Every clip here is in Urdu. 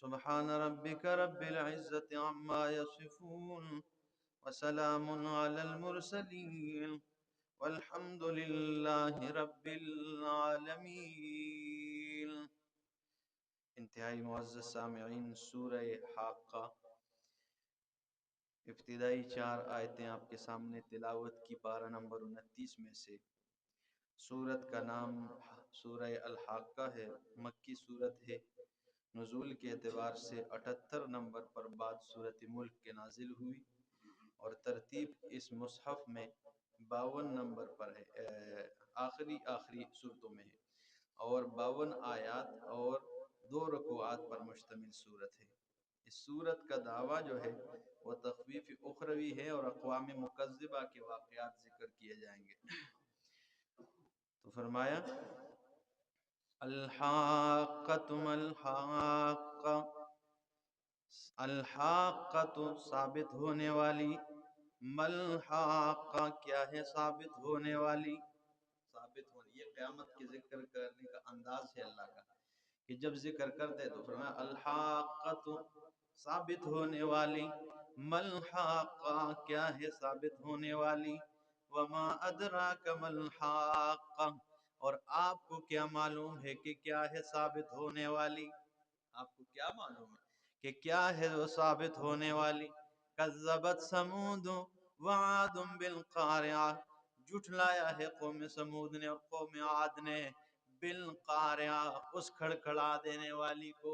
سبحان ربك رب العزة عما يصفون وسلام على المرسلين والحمد لله رب العالمين. انتہائی معزز سامعین، سورہ حاقہ ابتدائی 4 آیتیں آپ کے سامنے تلاوت کی، پارہ نمبر 29 میں سے. سورت کا نام سورہ الحاقہ ہے، مکی سورت ہے. نزول کے اعتبار سے 78 نمبر پر بعد سورت ملک کے نازل ہوئی، اور ترتیب اس مصحف میں 52 نمبر پر ہے، آخری صورتوں میں ہے، اور 52 آیات اور 2 رکوعات پر مشتمل صورت ہے. اس صورت کا دعویٰ جو ہے وہ تخویف اخروی ہے، اور اقوام مکذبہ کے واقعات ذکر کیے جائیں گے. تو فرمایا الحاقۃ ما الحاقہ، الحاقۃ ثابت ہونے والی، ما الحاقہ کیا ہے ثابت ہونے والی. ثابت ہونے، یہ قیامت کے ذکر کرنے کا انداز ہے اللہ کا، کہ جب ذکر کرتے تو فرمایا الحاقۃ ثابت ہونے والی، ما الحاقہ کیا ہے ثابت ہونے والی، وما ادراک ما الحاقہ اور آپ کو کیا معلوم ہے کہ کیا ہے ثابت ہونے والی. آپ کو کیا معلوم ہے کہ کیا ہے وہ ثابت ہونے والی. کذبت سمود وعاد بالقارعہ، جھٹلایا ہے قوم سمود نے اور قوم عاد نے بالقارعہ، اس کھڑکھڑا دینے والی کو.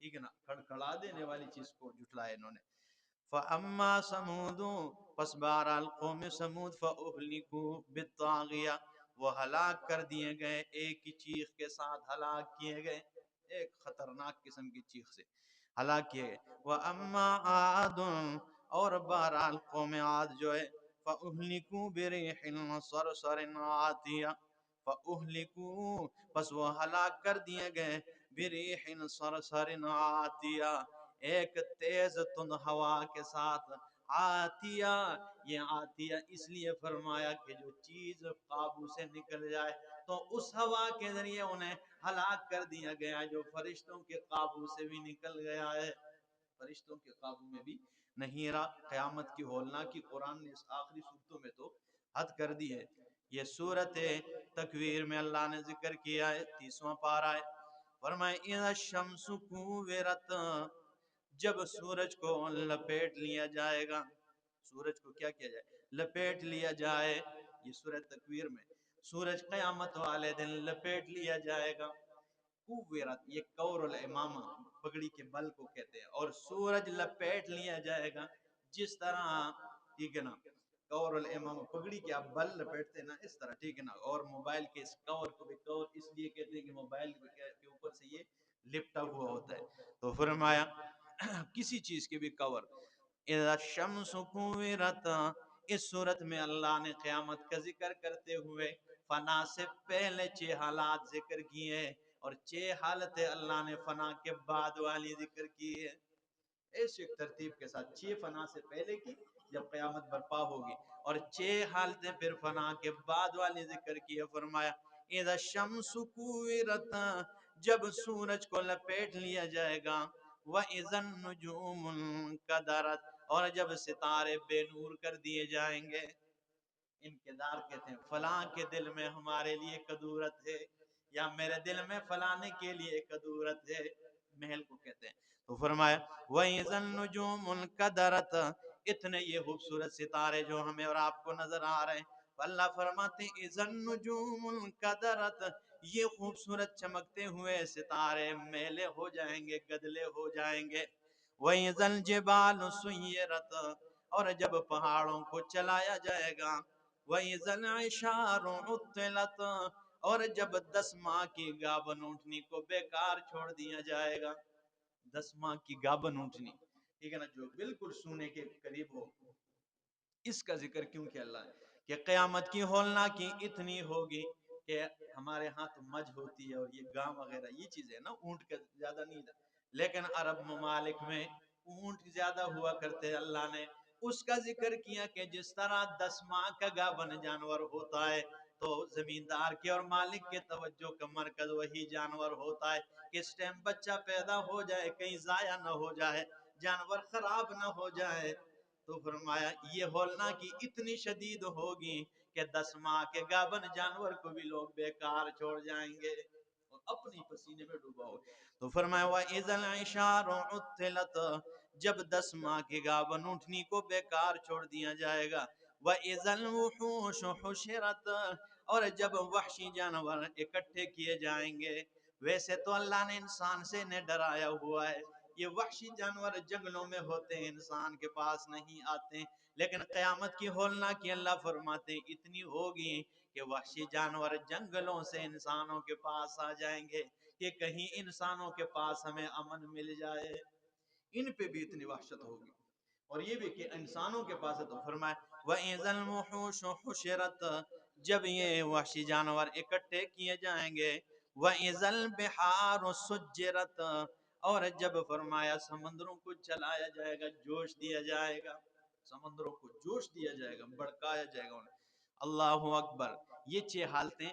ٹھیک ہے نا، کھڑکھڑا دینے والی چیز کو جھٹلایا انہوں نے. فَأَمَّا سَمُودُ پس بہرحال قوم سمود فَأُهْلِكُوا بِالطَّاغِیَةِ وہ ہلاک کر دیے گئے، ایک ہی چیخ کے ساتھ ہلاک کیے گئے، ایک خطرناک قسم کی چیخ سے ہلاک کیے گئے. وَأَمَّا عَادٌ اور بہرحال قوم عاد جو ہے فَأُهْلِكُوا بِرِيحٍ صَرْصَرٍ عَاتِیَةٍ فَأُهْلِكُوا پس وہ ہلاک کر دیے گئے بِرِيحٍ صَرْصَرٍ عَاتِیَةٍ ایک تیز تند ہوا کے ساتھ. آتیہ، یہ آتیہ اس لیے فرمایا کہ جو چیز قابو سے نکل جائے تو اس ہوا کے ذریعے انہیں ہلاک کر دیا گیا جو فرشتوں کے قابو سے بھی نکل گیا ہے، فرشتوں کے قابو میں بھی نہیں رہا. قیامت کی ہولناکی قرآن نے اس آخری صورتوں میں تو حد کر دی ہے. یہ صورت تکویر میں اللہ نے ذکر کیا ہے، 30واں پارہ ہے. فرمائے اِذَا الشَّمْسُ كُوِّرَتْ جب سورج کو لپیٹ لیا جائے گا، سورج کو کیا کیا جائے، لپیٹ لیا جائے. یہ سورۃ تکویر میں سورج قیامت والے دن لپیٹ لیا جائے گا. کوورت، یہ کور الامامہ پگڑی کے بل کو کہتے ہیں، اور سورج لپیٹ لیا جائے گا جس طرح، ٹھیک ہے نا، کور الامامہ پگڑی کے آپ بل لپیٹتے ہیں نا اس طرح، ٹھیک ہے نا. اور موبائل کے اس کور کو بھی کور اس لیے کہتے ہیں کہ موبائل کے اوپر سے یہ لپٹا ہوا ہوتا ہے. تو فرمایا کسی چیز کے بھی کور. اذا الشمس کوورت، اس صورت میں اللہ نے قیامت کا ذکر کرتے ہوئے فنا سے پہلے 6 حالات ذکر کیے، اور 6 حالتیں اللہ نے فنا کے بعد والی ذکر کی ہے. اس ایک ترتیب کے ساتھ 6 فنا سے پہلے کی جب قیامت برپا ہوگی، اور 6 حالتیں پھر فنا کے بعد والی ذکر کی ہے. فرمایا اذا الشمس کوورت جب سورج کو لپیٹ لیا جائے گا، وَإِذَا النُّجُومُ انْكَدَرَتْ اور جب ستارے بے نور کر دیے جائیں گے. انقدار کہتے ہیں فلاں کے دل میں ہمارے لیے کدورت ہے، یا میرے دل میں فلانے کے لیے کدورت ہے، محل کو کہتے ہیں. تو فرمایا وَإِذَا النُّجُومُ انْكَدَرَتْ اتنے یہ خوبصورت ستارے جو ہمیں اور آپ کو نظر آ رہے ہیں. اللہ فرماتے ہیں اِذَا النُّجُومُ انْكَدَرَتْ یہ خوبصورت چمکتے ہوئے ستارے میلے ہو جائیں گے، گدلے ہو جائیں گے. وَإِذَا الْجِبَالُ سُيِّرَتْ اور جب پہاڑوں کو چلایا جائے گا. وَإِذَا الْعِشَارُ عُطِّلَتْ اور جب 10 ماہ کی گابن اونٹنی کو بیکار چھوڑ دیا جائے گا. 10 ماہ کی گابن اونٹنی، ٹھیک ہے نا، جو بالکل سونے کے قریب ہو. اس کا ذکر کیوں کیا اللہ ہے کہ قیامت کی ہولناکی اتنی ہوگی کہ ہمارے ہاں تو مجھ ہوتی ہے اور یہ گاں وغیرہ یہ چیزیں نا، اونٹ کا زیادہ نہیں تھا، لیکن عرب ممالک میں اونٹ زیادہ ہوا کرتے. اللہ نے اس کا ذکر کیا کہ جس طرح 10 ماہ کا گابن جانور ہوتا ہے تو زمیندار کے اور مالک کے توجہ کا مرکز وہی جانور ہوتا ہے. کس ٹائم بچہ پیدا ہو جائے کہیں ضائع نہ ہو جائے, جانور خراب نہ ہو جائے. تو فرمایا یہ ہولنا کی اتنی شدید ہوگی کہ 10 ماہ کے گابن جانور کو بھی لوگ بیکار چھوڑ جائیں گے اور اپنی پسینے میں ڈوبا ہو. تو فرمایا وَإِذَا الْعِشَارُ عُطِّلَتْ, جب 10 ماہ کی گابن اونٹنی کو بیکار چھوڑ دیا جائے گا. وَإِذَا الْوُحُوشُ حُشِرَتْ, اور جب وحشی جانور اکٹھے کیے جائیں گے. ویسے تو اللہ نے انسان سے انہیں ڈرایا ہوا ہے, یہ وحشی جانور جنگلوں میں ہوتے ہیں, انسان کے پاس نہیں آتے, لیکن قیامت کی ہولناکی اللہ فرماتے ہیں اتنی ہوگی کہ وحشی جانور جنگلوں سے انسانوں کے پاس آ جائیں گے کہ کہیں انسانوں کے پاس ہمیں امن مل جائے. ان پہ بھی اتنی وحشت ہوگی. اور یہ بھی کہ انسانوں کے پاس ہے. تو فرمایا وَإِذَا الْوُحُوشُ حُشِرَتْ, جب یہ وحشی جانور اکٹھے کیے جائیں گے. وَإِذَا الْبِحَارُ سُجِّرَتْ, اور جب فرمایا سمندروں کو چلایا جائے گا, جوش دیا جائے گا, سمندروں کو جوش دیا جائے گا, بڑکایا جائے گا. اللہ اکبر. یہ 6 حالتیں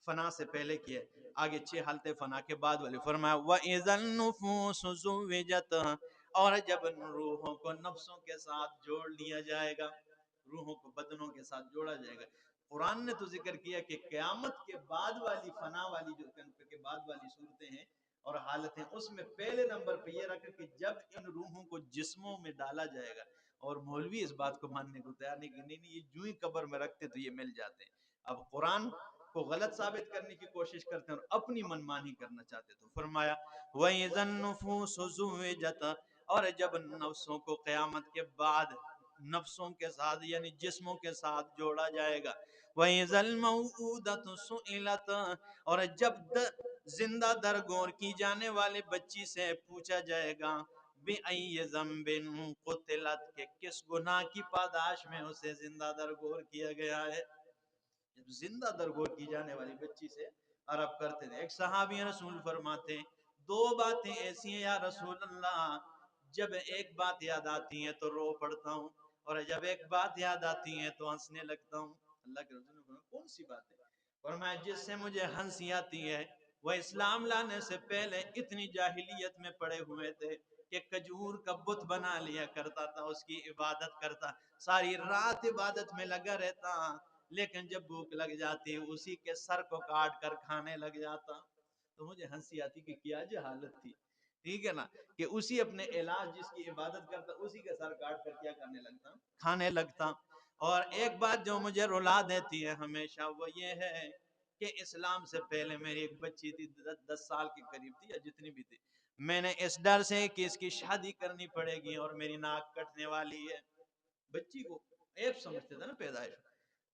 فنا سے پہلے کی ہے, آگے 6 حالتیں فنا کے بعد والی. فرمایا وَإِذَا النُّفُوسُ زُوِّجَتْ, اور جب روحوں کو نفسوں کے ساتھ جوڑ لیا جائے گا, روحوں کو بدنوں کے ساتھ جوڑا جائے گا. قرآن نے تو ذکر کیا کہ قیامت کے بعد والی فنا والی جو کے بعد والی صورتیں ہیں اور حالتیں, اس میں پہلے نمبر پہ یہ رکھا کہ جب ان روحوں کو جسموں میں ڈالا جائے گا. اور مولوی اس بات کو ماننے کو تیار نہیں کہ نہیں یہ جو ہی قبر میں رکھتے تو یہ مل جاتے ہیں. اب قرآن کو غلط ثابت کرنے کی کوشش کرتے ہیں اور اپنی منمانی کرنا چاہتے. تو فرمایا وَإِذَا النُّفُوسُ زُوِّجَتْ, اور جب نفسوں کو قیامت کے بعد نفسوں کے ساتھ یعنی جسموں کے ساتھ جوڑا جائے گا. وَإِذَا الْمَوْءُودَةُ سُئِلَتْ, اور جب زندہ درگور کی جانے والے بچی سے پوچھا جائے گا بِأَيِّ ذَنبٍ قُتِلَتْ, کہ کس گناہ کی پاداش میں اسے زندہ درگور کیا گیا ہے. جب زندہ درگور کی جانے والی بچی سے عرب کرتے تھے. ایک صحابی رسول فرماتے ہیں 2 باتیں ایسی ہیں یا رسول اللہ, جب ایک بات یاد آتی ہے تو رو پڑتا ہوں, اور جب ایک بات یاد آتی ہے تو ہنسنے لگتا ہوں. اللہ کے رسول نے فرمایا کون سی بات ہے؟ فرمایا جس سے مجھے ہنسی آتی ہے وہ اسلام لانے سے پہلے اتنی جاہلیت میں پڑے ہوئے تھے کہ کھجور کا بت بنا لیا کرتا تھا, اس کی عبادت کرتا, ساری رات عبادت میں لگا رہتا, لیکن جب بھوک لگ جاتی اسی کے سر کو کاٹ کر کھانے لگ جاتا. تو مجھے ہنسی آتی کہ کیا جو حالت تھی, ٹھیک ہے نا, کہ اسی اپنے علاج جس کی عبادت کرتا اسی کا سر کاٹ کر کیا کرنے لگتا, کھانے لگتا. اور ایک بات جو مجھے رلا دیتی ہے ہمیشہ وہ یہ ہے کہ اسلام سے پہلے میری ایک بچی تھی 10 سال کے قریب تھی یا جتنی بھی تھی, میں نے اس ڈر سے کہ اس کی شادی کرنی پڑے گی اور میری ناک کٹنے والی ہے, بچی کو عیب سمجھتے تھے نا پیدائش,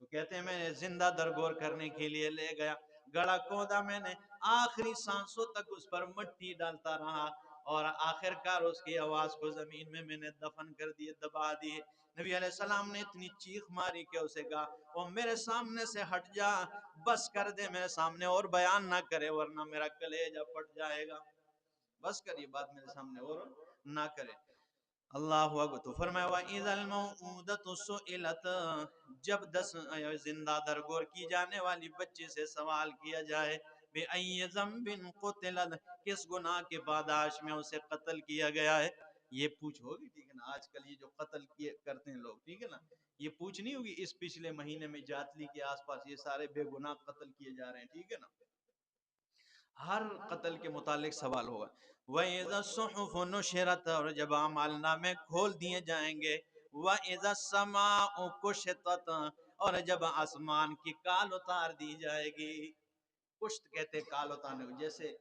تو کہتے ہیں میں نے زندہ درگور کرنے کے لیے لے گیا, گڑا کھودا میں نے, آخری سانسوں تک اس پر مٹی ڈالتا رہا, اور آخر کار اس کی آواز کو زمین میں نے دفن کر دیے, دبا دیے. نبی علیہ السلام نے اتنی چیخ ماری کہ اسے کہا وہ میرے سامنے سے ہٹ جا, بس کر دے میرے سامنے اور بیان نہ کرے ورنہ میرا کلیجہ پھٹ جائے گا, بس کر یہ بات میرے سامنے اور نہ کرے. اللہ اکبر. تو فرمایا وَإِذَا الْمَوْءُودَةُ سُئِلَتْ, جب 10 زندہ درگور کی جانے والی بچی سے سوال کیا جائے بِأَيِّ ذَنبٍ قُتِلَتْ, کس گناہ کے پاداش میں اسے قتل کیا گیا ہے. یہ پوچھ ہوگی, ٹھیک ہے نا, آج کل یہ جو قتل کیے کرتے ہیں لوگ, ٹھیک ہے نا, یہ پوچھ نہیں ہوگی اس پچھلے مہینے میں جاتلی کے آس پاس یہ سارے بے گناہ قتل کیے جا رہے ہیں, ٹھیک ہے نا, ہر قتل کے متعلق سوال ہوگا. وَإِذَا الصُّحُفُ نُشِرَتْ, اور جب اعمال نامے کھول دیے جائیں گے. وَإِذَا السَّمَاءُ كُشِطَتْ, اور جب آسمان کی کال اتار دی جائے گی. کشت کہتے ہیں کال اتارنے کو, جیسے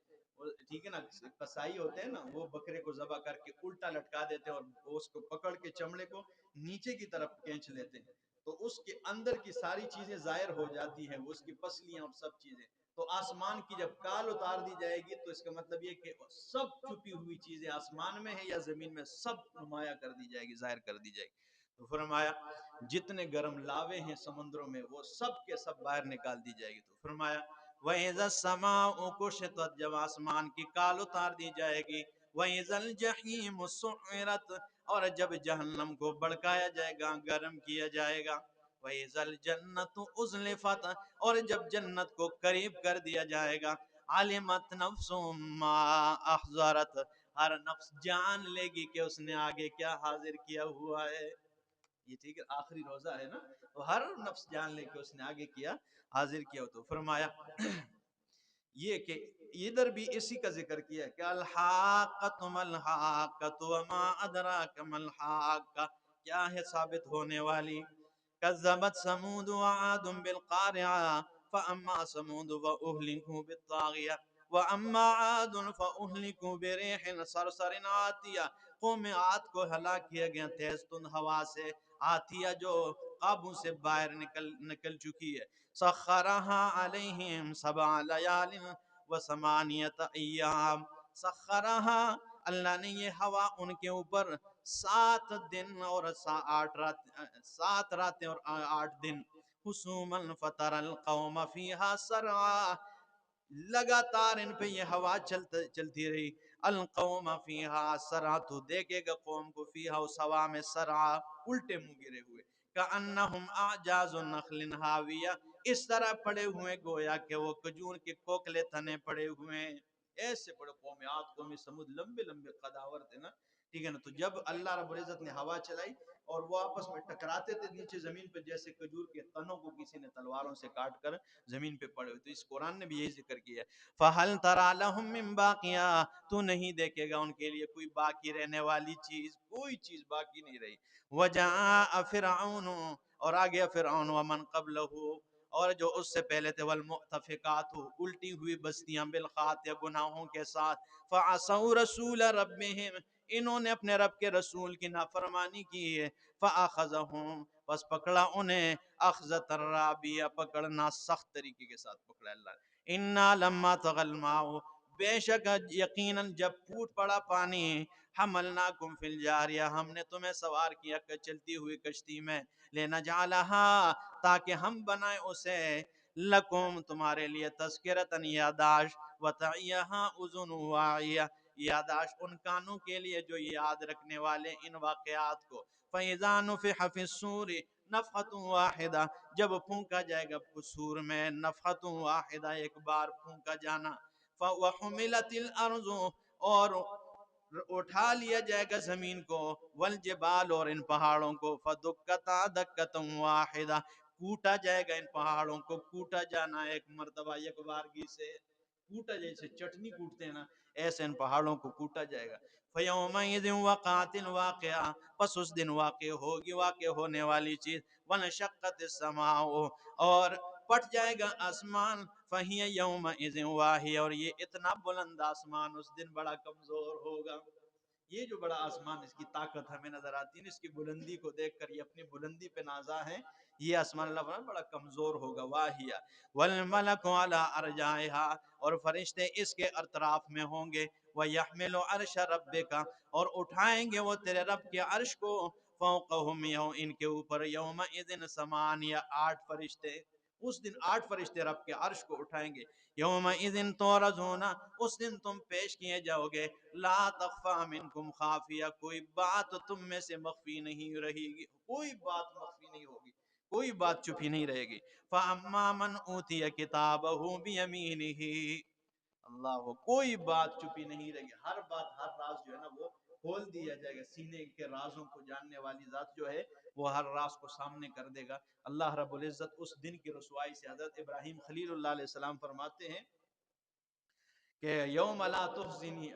ٹھیک ہے نا قصائی ہوتے ہیں نا, وہ بکرے کو ذبح کر کے الٹا لٹکا دیتے ہیں اور اس کو پکڑ کے چمڑے کو نیچے کی طرف کھینچ لیتے ہیں, تو اس کے اندر کی ساری چیزیں ظاہر ہو جاتی ہیں, اس کی پسلیاں اور سب چیزیں. تو آسمان کی جب کال اتار دی جائے گی تو اس کا مطلب یہ کہ سب چھپی ہوئی چیزیں آسمان میں ہیں یا زمین میں سب نمایاں کر دی جائے گی, ظاہر کر دی جائے گی. تو فرمایا جتنے گرم لاوے ہیں سمندروں میں وہ سب کے سب باہر نکال دی جائے گی. تو فرمایا وَإِذَا السَّمَاءُ كُشِطَتْ, جب آسمان کی کال اتار دی جائے گی. وَإِذَا الْجَحِيمُ سُعِّرَتْ, اور جب جہنم کو بڑکایا جائے گا, گرم کیا جائے گا. وَإِذَا الْجَنَّةُ أُزْلِفَتْ، اور جب جنت کو قریب کر دیا جائے گا، عَلِمَتْ نَفْسٌ مَّا أَحْضَرَتْ، ہر نفس جان لے گی کہ اس نے آگے کیا حاضر کیا ہوا ہے. یہ ٹھیک ہے، آخری روزہ ہے نا، تو ہر نفس جان لے کے اس نے آگے کیا حاضر کیا ہو. تو فرمایا یہ کہ ادھر بھی اسی کا ذکر کیا کہ الحاقۃ ملحاقۃ وما ادراک ملحاقۃ، کیا ہے ثابت ہونے والی. کذبت ثمود وعاد بالقارعہ فاما ثمود فاہلکوا بالطاغیہ واما عاد فاہلکوا بريح صرصر عاتیہ. قوم عاد کو ہلاک کیا گیا تیز تند ہوا سے عاتیہ جو قابو سے باہر نکل چکی ہے. سخرها علیہم 7 لیال و 8 ایام، سخرها، اللہ نے یہ ہوا ان کے اوپر 7 دن اور 7 راتیں اور 8 دن، حسوما فتر القوم فیہا سرعا، لگاتار ان پہ یہ ہوا چلتی رہی. القوم فیہا سرعا، تو دیکھے گا قوم کو فیہا اس ہوا میں سرعا الٹے منہ گرے ہوئے. کأنہم اعجاز نخل ہاویہ، اس طرح پڑے ہوئے گویا کہ وہ کھجور کے کوکلے تنے پڑے ہوئے ہیں. ایسے پڑے قوم عاد قوم سمود لمبے لمبے قداور تھے نا، ٹھیک ہے نا. تو جب اللہ رب العزت نے ہوا چلائی اور وہ آپس میں ٹکراتے تھے نیچے زمین پہ، جیسے کھجور کے تنوں کو کسی نے تلواروں سے کاٹ کر زمین پہ پڑے ہوئے. تو اس قرآن نے بھی یہی ذکر کیا ہے. فَهَلْ تَرَى لَهُم مِّن بَاقِيَةٍ، تو نہیں دیکھے گا ان کے لیے کوئی باقی رہنے والی چیز، کوئی چیز باقی نہیں رہی. وَجَاءَ فِرْعَوْنُ، اور آ گیا فرعون ومن قبلہ، اور جو اس سے پہلے تھے، والمؤتفقات، الٹی ہوئی بستیاں، بالخاطئ، گناہوں کے ساتھ. فعصوا رسول ربهم، انہوں نے اپنے رب کے رسول کی نافرمانی کی ہے. فاخذهم، بس پکڑا انہیں، اخذۃ رابیہ، پکڑنا سخت طریقے کے ساتھ پکڑا اللہ نے. انا لما طغى الماء، بے شک یقیناً جب پھوٹ پڑا پانی، حملناکم فی الجاریہ، ہم نے تمہیں سوار کیا چلتی ہوئی کشتی میں، لنجعلها، تاکہ ہم بنائیں اسے، لکم، تمہارے لیے، تذکرۃ، یاداشت، وتعیہا اذن واعیہ، یاداشت ان کانوں کے لیے جو یاد رکھنے والے ان واقعات کو. فَإِذَا نُفِخَ فِي الصُّورِ نفخۃ واحدہ، جب پھونکا جائے گا سور میں، نفخۃ واحدہ، ایک بار پھونکا جانا. وَحُمِلَتِ الْأَرْضُ، اور اٹھا لیا جائے گا زمین کو، والجبال، اور ان پہاڑوں کو، فدکتا دکتا واحدہ، کوٹا جائے گا ان پہاڑوں کو، کوٹا جانا ایک مرتبہ، یک بارگی سے کوٹا، جیسے چٹنی کوٹتے ہیں نا، ایسے ان پہاڑوں کو کوٹا جائے گا. فَيَوْمَئِذٍ وَقَعَتِ الْوَاقِعَةُ، پس اس دن واقع ہوگی واقع ہونے والی چیز. وَانشَقَّتِ السَّمَاءُ، اور پھٹ جائے گا آسمان. فَهِيَ يَوْمَئِذٍ وَاهِيَةٌ، اور یہ اتنا بلند آسمان اس دن بڑا کمزور ہوگا. یہ جو بڑا آسمان، اس کی طاقت ہمیں نظر آتی ہے، اس کی بلندی کو دیکھ کر یہ اپنی بلندی پہ نازا ہے. یہ آسمان اللہ فرماتا ہے بڑا کمزور ہوگا. واہیا والملک علی ارجائها، اور فرشتے اس کے اطراف میں ہوں گے. ویحمل عرش ربک، اور اٹھائیں گے وہ تیرے رب کے عرش کو. فوقہم، ان کے اوپر، یومئذ ثمانیہ، 8 فرشتے. اس دن 8 فرشتے رب کے عرش کو اٹھائیں گے. یومئذ تعرضون، اس دن تم پیش کیے جاؤ گے. لا تخفی منکم خافیہ، کوئی بات تم میں سے مخفی نہیں رہے گی، کوئی بات مخفی نہیں ہوگی، کوئی بات چھپی نہیں رہے گی. فَأَمَّا مَنْ أُوتِيَ كِتَابَهُ بِيَمِينِهِ، اللہ، کوئی بات چھپی نہیں رہے گی، ہر بات، ہر راز جو ہے نا وہ کھول دیا جائے گا. سینے کے رازوں کو جاننے والی ذات جو ہے وہ ہر راز کو سامنے کر دے گا. اللہ رب العزت اس دن کی رسوائی سے حضرت ابراہیم خلیل اللہ علیہ السلام فرماتے ہیں کہ یوم لا تخزنی،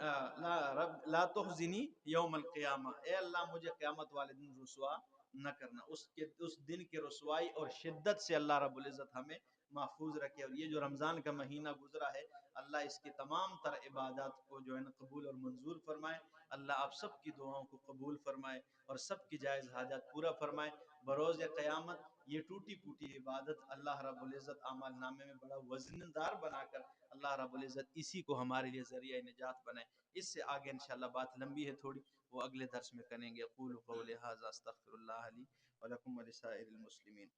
لا تخزنی یوم القیامہ، اے اللہ مجھے قیامت والے دن رسوا نہ کرنا. اس دن کی رسوائی اور شدت سے اللہ رب العزت ہمیں محفوظ رکھے. اور یہ جو رمضان کا مہینہ گزرا ہے، اللہ اس کی تمام تر عبادات کو جو ہے نا قبول اور منظور فرمائے. اللہ آپ سب کی دعاؤں کو قبول فرمائے اور سب کی جائز حاجات پورا فرمائے. بروز قیامت یہ ٹوٹی پوٹی عبادت اللہ رب العزت اعمال نامے میں بڑا وزندار بنا کر اللہ رب العزت اسی کو ہمارے لیے ذریعہ نجات بنائے. اس سے آگے انشاءاللہ بات لمبی ہے تھوڑی، وہ اگلے درس میں کریں گے. اقول قولی ھذا استغفر اللہ لی ولکم ولسائر المسلمین.